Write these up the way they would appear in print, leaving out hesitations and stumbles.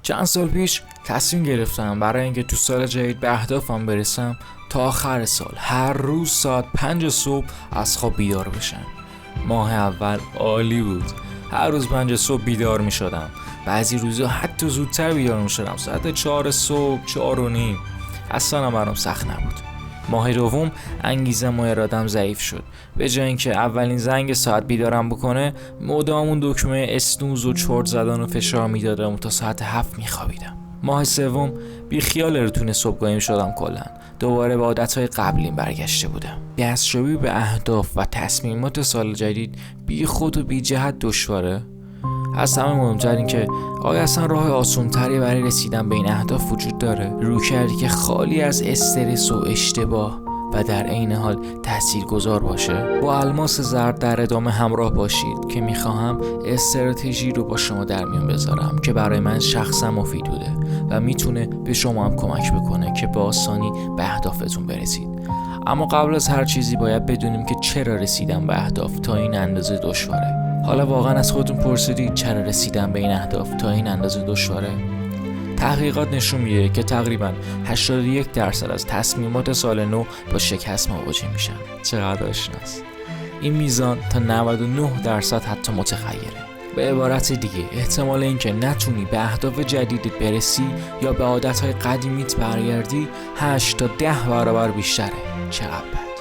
چند سال پیش تصمیم گرفتم برای اینکه تو سال جدید به اهدافم برسم تا آخر سال هر روز ساعت 5 صبح از خواب بیدار بشم. ماه اول عالی بود. هر روز 5 صبح بیدار می شدم. بعضی روزا حتی زودتر بیدار می شدم، ساعت 4 صبح، 4 و نیم. اصلا برام سخت نبود. ماه دوم انگیزم و ارادم ضعیف شد. به جای اینکه اولین زنگ ساعت بیدارم بکنه، مدام اون دکمه اسنوز و چرت زدن و فشار میدادم و تا ساعت 7 میخوابیدم. ماه سوم بی خیال روتین صبحگاهی شدم. کلا دوباره به عادتهای قبلیم برگشته بودم. دستیابی به اهداف و تصمیمات سال جدید بی خود و بی جهت دشواره. از همه مهمتر این که آیا اصلا راه آسان‌تری برای رسیدن به این اهداف وجود داره؟ رویکردی که خالی از استرس و اشتباه و در عین حال تاثیرگذار باشه. با الماس زرد در ادامه همراه باشید که میخواهم استراتژی رو با شما در میون بذارم که برای من شخصا مفید بوده و میتونه به شما هم کمک بکنه که به آسانی به اهدافتون برسید. اما قبل از هر چیزی باید بدونیم که چرا رسیدن به اهداف تا این اندازه دشواره. حالا واقعا از خودتون پرسیدید چرا رسیدن به این اهداف تا این اندازه دشواره؟ تحقیقات نشون میده که تقریبا 81% از تصمیمات سال نو با شکست مواجه میشن. چقدر آشناست. این میزان تا 99% حتی متغیره. به عبارت دیگه احتمال اینکه نتونی به اهداف جدیدت برسی یا به عادتهای قدیمیت برگردی 8 تا 10 برابر بیشتره. چقدر بد.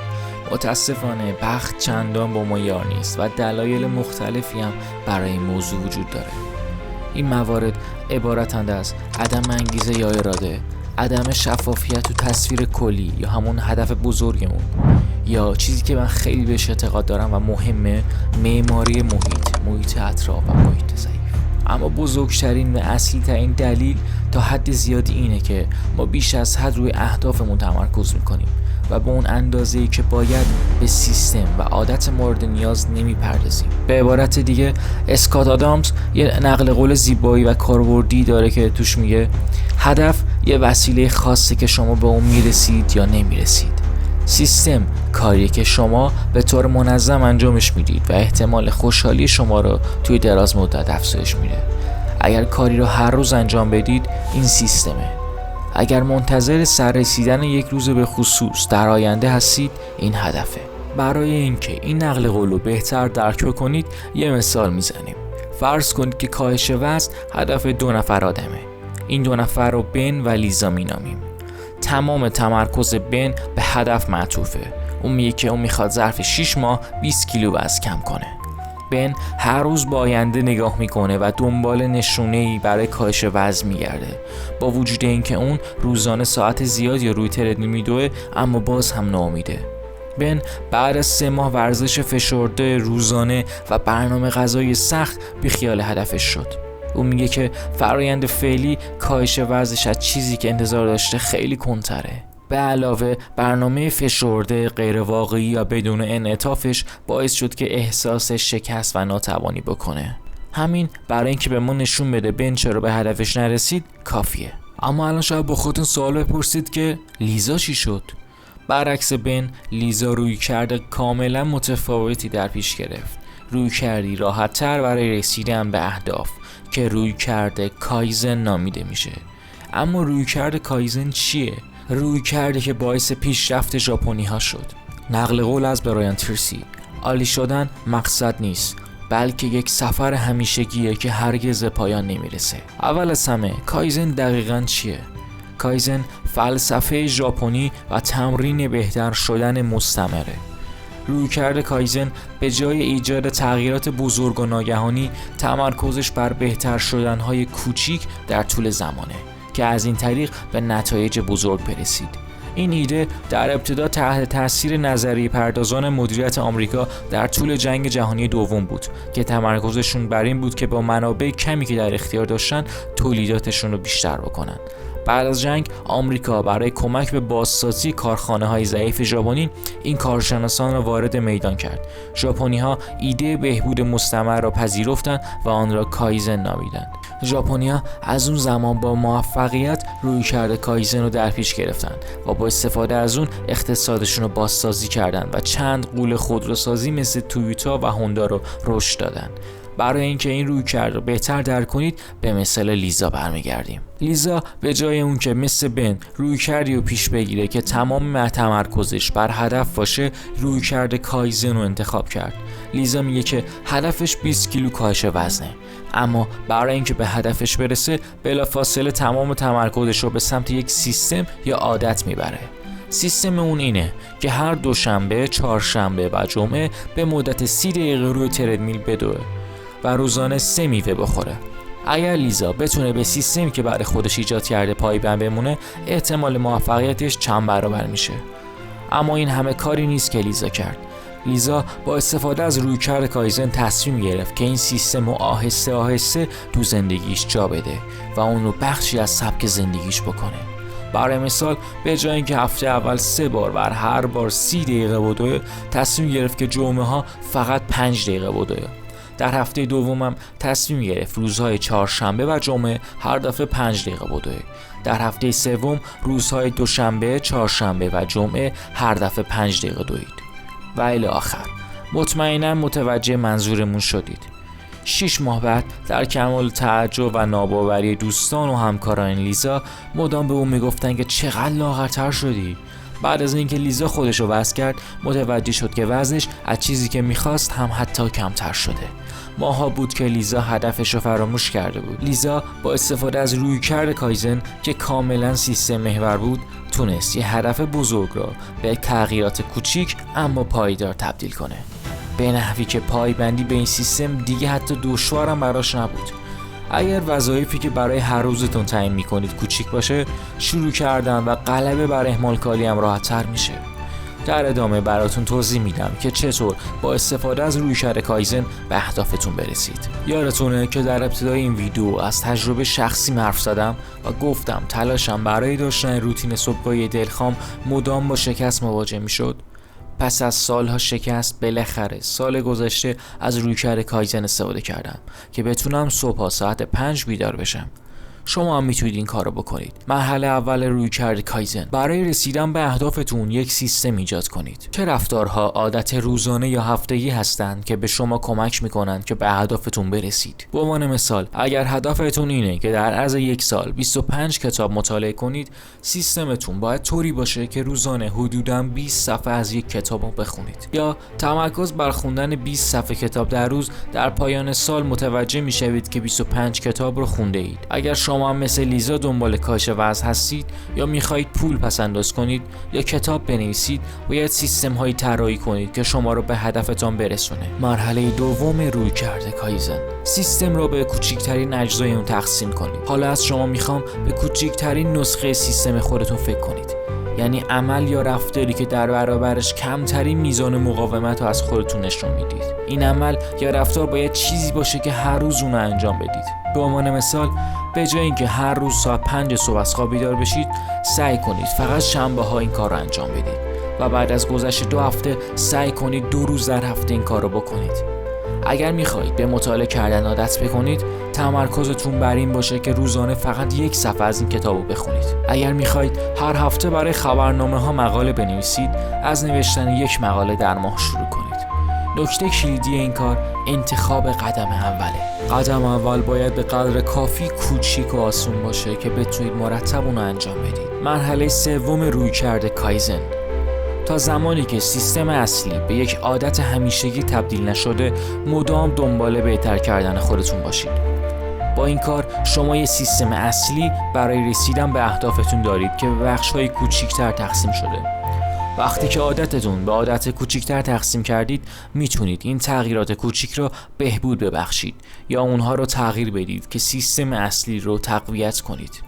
متاسفانه بخت چندان با ما یار نیست و دلایل مختلفی هم برای این موضوع وجود داره. این موارد عبارتند از عدم انگیزه یا اراده، عدم شفافیت و تصویر کلی یا همون هدف بزرگمون، یا چیزی که من خیلی بهش اعتقاد دارم و مهمه، معماری محیط اطراف و محیط ضعیف. اما بزرگترین و اصلی ترین دلیل تا حد زیادی اینه که ما بیش از حد روی اهدافمون تمرکز میکنیم و به اون اندازه‌ای که باید به سیستم و عادت مورد نیاز نمیپردازیم. به عبارت دیگه اسکات آدامز یه نقل قول زیبایی و کاربردی داره که توش میگه هدف یه وسیله خاصه که شما به اون میرسید یا نمیرسید. سیستم کاریه که شما به طور منظم انجامش میدید و احتمال خوشحالی شما رو توی دراز مدت افزایش میده. اگر کاری رو هر روز انجام بدید، این سیستمه. اگر منتظر سررسیدن یک روز به خصوص در آینده هستید، این هدفه. برای اینکه این نقل قول رو بهتر درک بکنید یه مثال میزنیم. فرض کنید که کاهش وزن هدف 2 نفر آدمه. این 2 نفر رو بن و لیزا مینامیم. تمام تمرکز بن به هدف معطوفه. اون میگه که اون میخواد ظرف 6 ماه 20 کیلو وزن کم کنه. بن هر روز با آینده نگاه میکنه و دنبال نشونه‌ای برای کاهش وزن میگرده. با وجود اینکه اون روزانه ساعت زیادی روی تردمیل میدوه، اما باز هم ناامیده. بن بعد از 3 ماه ورزش فشرده روزانه و برنامه غذایی سخت بی خیال هدفش شد. اون میگه که فرآیند فعلی کاهش وزنش از چیزی که انتظار داشته خیلی کندتره. به علاوه برنامه فشرده غیر واقعی یا بدون انعطافش باعث شد که احساس شکست و ناتوانی بکنه. همین برای اینکه به ما نشون بده بن چرا به هدفش نرسید کافیه. اما الان شاید با خودتون سوال بپرسید که لیزا چی شد؟ برعکس بن، لیزا روی کرده کاملا متفاوتی در پیش گرفت. روی کردی راحت تر برای رسیدن به اهداف که روی کرده کایزن نامیده میشه. اما روی کرده کایزن چیه؟ روی کرده که باعث پیشرفت ژاپنی ها شد. نقل قول از برایان تریسی: عالی شدن مقصد نیست، بلکه یک سفر همیشگیه که هرگز پایان نمیرسه. اول از همه کایزن دقیقاً چیه؟ کایزن فلسفه ژاپنی و تمرین بهتر شدن مستمره. رویکرد کایزن به جای ایجاد تغییرات بزرگ و ناگهانی، تمرکزش بر بهتر شدنهای کوچیک در طول زمانه که از این طریق به نتایج بزرگ برسید. این ایده در ابتدا تحت تاثیر نظریه پردازان مدیریت آمریکا در طول جنگ جهانی دوم بود که تمرکزشون بر این بود که با منابع کمی که در اختیار داشتن تولیداتشون رو بیشتر بکنن. بعد از جنگ آمریکا برای کمک به بازسازی کارخانه‌های ضعیف ژاپنی این کارشناسان را وارد میدان کرد. ژاپنی‌ها ایده بهبود مستمر را پذیرفتند و آن را کایزن نامیدند. ژاپنی‌ها از اون زمان با موفقیت رویکرد کایزن رو در پیش گرفتند و با استفاده از اون اقتصادشون رو بازسازی کردند و چند غول خودروسازی مثل تویوتا و هوندا رو رشد دادند. برای اینکه این رویکرد رو بهتر درک کنید به مثال لیزا برمیگردیم. لیزا به جای اون که مثل بن رویکردی رو پیش بگیره که تمام تمرکزش بر هدف باشه، رویکرد کایزن رو انتخاب کرد. لیزا میگه که هدفش 20 کیلو کاهش وزنه، اما برای اینکه به هدفش برسه بلافاصله تمام تمرکزش رو به سمت یک سیستم یا عادت میبره. سیستم اون اینه که هر دوشنبه، چهارشنبه و جمعه به مدت 30 دقیقه روی تردمیل بدوه و روزانه 3 میوه بخوره. اگر لیزا بتونه به سیستمی که برای خودش ایجاد کرده پایبند بمونه، احتمال موفقیتش چند برابر میشه. اما این همه کاری نیست که لیزا کرد. لیزا با استفاده از رویکرد کایزن تصمیم گرفت که این سیستم رو آهسته آهسته تو زندگیش جا بده و اون رو بخشی از سبک زندگیش بکنه. برای مثال به جای اینکه هفته اول 3 بار و هر بار 30 دقیقه بدوه، تصمیم گرفت که جمعه ها فقط 5 دقیقه بدوه. در هفته دومم تصمیم گرفت روزهای چهارشنبه و جمعه هر دفعه 5 دقیقه بدوه. در هفته سوم روزهای دوشنبه، چهارشنبه و جمعه هر دفعه 5 دقیقه دوید و الی آخر. مطمئنا متوجه منظورمون شدید. 6 ماه بعد در کمال تعجب و ناباوری دوستان و همکاران لیزا مدام به اون میگفتن که چقدر لاغرتر شدی. بعد از اینکه لیزا خودش رو وزن کرد، متوجه شد که وزنش از چیزی که میخواست هم حتی کمتر شده. ماها بود که لیزا هدفش رو فراموش کرده بود. لیزا با استفاده از رویکرد کایزن که کاملا سیستم محور بود، تونست یه هدف بزرگ را به تغییرات کوچیک اما پایدار تبدیل کنه، به نحوی که پایبندی به این سیستم دیگه حتی دشوارم براش نبود. اگر وظایفی که برای هر روزتون تعیین میکنید کوچیک باشه، شروع کردن و غلبه بر اهمال کاری هم راحت تر میشه. در ادامه براتون توضیح میدم که چطور با استفاده از رویکرد کایزن به اهدافتون برسید. یادتونه که در ابتدای این ویدیو از تجربه شخصی حرف زدم و گفتم تلاشم برای داشتن روتین صبحگاهی دلخواه مدام با شکست مواجه میشد. پس از سالها شکست، بالاخره سال گذشته از رویکرد کایزن استفاده کردم که بتونم صبح ساعت 5 بیدار بشم. شما هم میتونید این کارو بکنید. مرحله اول رویکرد کایزن: برای رسیدن به اهدافتون یک سیستم ایجاد کنید. چه رفتارها عادت روزانه یا هفتگی هستند که به شما کمک میکنند که به اهدافتون برسید؟ به عنوان مثال، اگر هدفتون اینه که در عرض یک سال 25 کتاب مطالعه کنید، سیستمتون باید طوری باشه که روزانه حدوداً 20 صفحه از یک کتاب رو بخونید. یا تمرکز بر خوندن 20 صفحه کتاب در روز، در پایان سال متوجه میشوید که 25 کتاب رو خونده اید. اگر شما هم مثل لیزا دنبال کاهش وزن هستید یا میخواهید پول پس‌انداز کنید یا کتاب بنویسید، باید سیستم هایی طراحی کنید که شما رو به هدفتان برسونه. مرحله دوم رویکرد کایزن: سیستم رو به کوچکترین اجزای اون تقسیم کنید. حالا از شما میخوام به کوچکترین نسخه سیستم خودتون فکر کنید، یعنی عمل یا رفتاری که در برابرش کمترین میزان مقاومت رو از خودتون نشون میدید. این عمل یا رفتار باید چیزی باشه که هر روز اون رو انجام بدید. به عنوان مثال، به جای اینکه هر روز ساعت 5 صبح از خواب بیدار بشید، سعی کنید فقط شنبه ها این کار رو انجام بدید و بعد از گذشت 2 هفته سعی کنید 2 روز در هفته این کار رو بکنید. اگر میخواهید به مطالعه کردن عادت بکنید، تمرکزتون بر این باشه که روزانه فقط 1 صفحه از این کتاب رو بخونید. اگر میخواهید هر هفته برای خبرنامه ها مقاله بنویسید، از نوشتن 1 مقاله در ماه شروع کنید. نکته کلیدی این کار انتخاب قدم اوله. قدم اول باید به قدر کافی کوچیک و آسون باشه که بتونید مرتب اون رو انجام بدید. مرحله سوم رویکرد کایزن: تا زمانی که سیستم اصلی به یک عادت همیشگی تبدیل نشده، مدام دنبال بهتر کردن خودتون باشید. با این کار شما یک سیستم اصلی برای رسیدن به اهدافتون دارید که به بخش‌های کوچکتر تقسیم شده. وقتی که عادتتون به عادت کوچکتر تقسیم کردید، میتونید این تغییرات کوچیک رو بهبود ببخشید یا اونها رو تغییر بدید که سیستم اصلی رو تقویت کنید.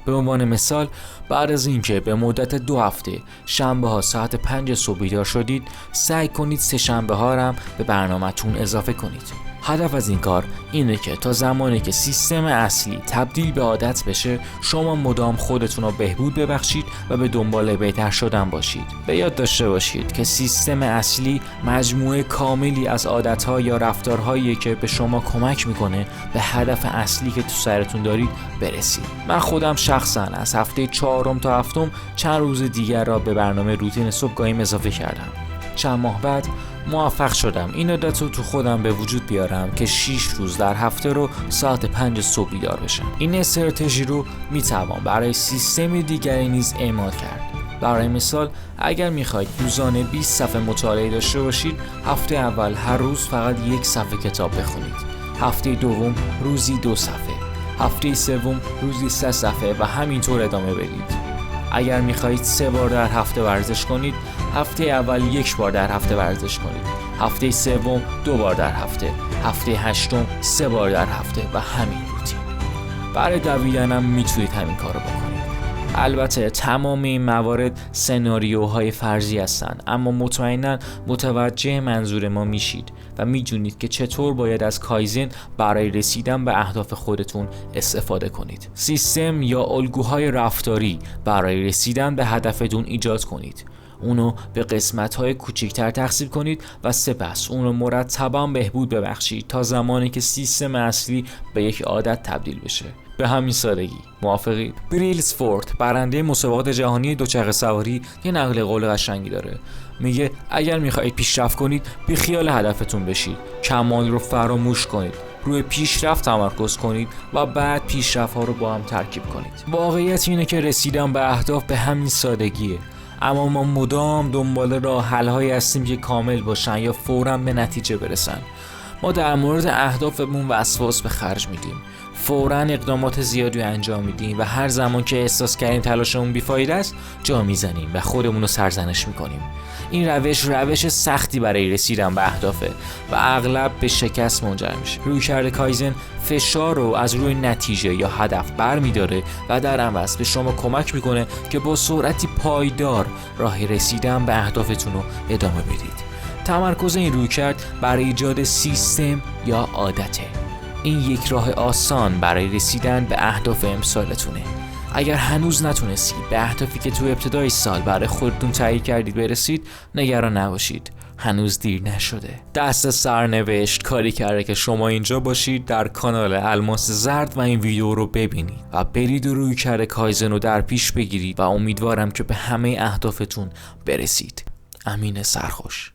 به عنوان مثال، بعد از اینکه به مدت 2 هفته شنبه ها ساعت 5 صبح بیدار شدید، سعی کنید 3 شنبه ها هم به برنامه‌تون اضافه کنید. هدف از این کار اینه که تا زمانی که سیستم اصلی تبدیل به عادت بشه، شما مدام خودتون رو بهبود ببخشید و به دنبال بهتر شدن باشید. به یاد داشته باشید که سیستم اصلی مجموعه کاملی از عادت‌ها یا رفتارهاییه که به شما کمک میکنه به هدف اصلی که تو سرتون دارید برسید. من خودم شخصا از هفته 4 تا 7 چند روز دیگر را به برنامه روتین صبحگاهیم اضافه کردم. چند ماه بعد موفق شدم این عادت رو تو خودم به وجود بیارم که 6 روز در هفته رو ساعت 5 صبح بیدار بشم. این استراتژی رو میتوان برای سیستم دیگری نیز اعمال کرد. برای مثال اگر میخواید روزانه 20 صفحه مطالعه داشته باشید، هفته اول هر روز فقط 1 صفحه کتاب بخونید، هفته دوم روزی 2 صفحه، هفته سوم روزی 3 صفحه و همینطور ادامه بدید. اگر میخواهید 3 بار در هفته ورزش کنید، هفته اول 1 بار در هفته ورزش کنید، هفته سوم 2 بار در هفته، هفته هشتم 3 بار در هفته و همین روتین. برای دویدن هم میتونید همین کارو بکنید. البته تمام این موارد سناریوهای فرضی هستند، اما مطمئناً متوجه منظور ما میشید و میدونید که چطور باید از کایزن برای رسیدن به اهداف خودتون استفاده کنید. سیستم یا الگوهای رفتاری برای رسیدن به هدفتون ایجاد کنید. اونو به قسمت‌های کوچکتر تقسیم کنید و سپس اونو مرتباً بهبود ببخشید تا زمانی که سیستم اصلی به یک عادت تبدیل بشه. به همین سادگی. موافقید؟ بریلسفورد برنده مسابقات جهانی دوچرخه سواری یه نقل قول قشنگی داره. میگه اگر میخواهید پیشرفت کنید، بی خیال هدفتون بشید، کمال رو فراموش کنید، روی پیشرفت تمرکز کنید و بعد پیشرفت ها رو با هم ترکیب کنید. واقعیت اینه که رسیدن به اهداف به همین سادگیه، اما ما مدام دنبال راه حل هایی هستیم که کامل باشن یا فوراً به نتیجه برسن. ما در مورد اهدافمون وسواس به خرج میدیم، فوراً اقدامات زیادی انجام میدیم و هر زمان که احساس کردیم تلاشمون بیفایده است جا میزنیم و خودمون رو سرزنش میکنیم. این روش سختی برای رسیدن به اهدافه و اغلب به شکست منجر میشه. رویکرد کایزن فشار رو از روی نتیجه یا هدف برمیداره و در عوض به شما کمک میکنه که با سرعتی پایدار راه رسیدن به اهدافتون رو ادامه بدید. تمرکز این رویکرد برای ایجاد سیستم یا عادته. این یک راه آسان برای رسیدن به اهداف امسالتونه. اگر هنوز نتونستید به اهدافی که تو ابتدای سال برای خودتون تعیین کردید برسید، نگران نباشید، هنوز دیر نشده. دست سرنوشت کاری کرده که شما اینجا باشید، در کانال الماس زرد و این ویدیو رو ببینید و برید و رویکرد کایزن رو در پیش بگیرید و امیدوارم که به همه اهدافتون برسید. امین سرخوش.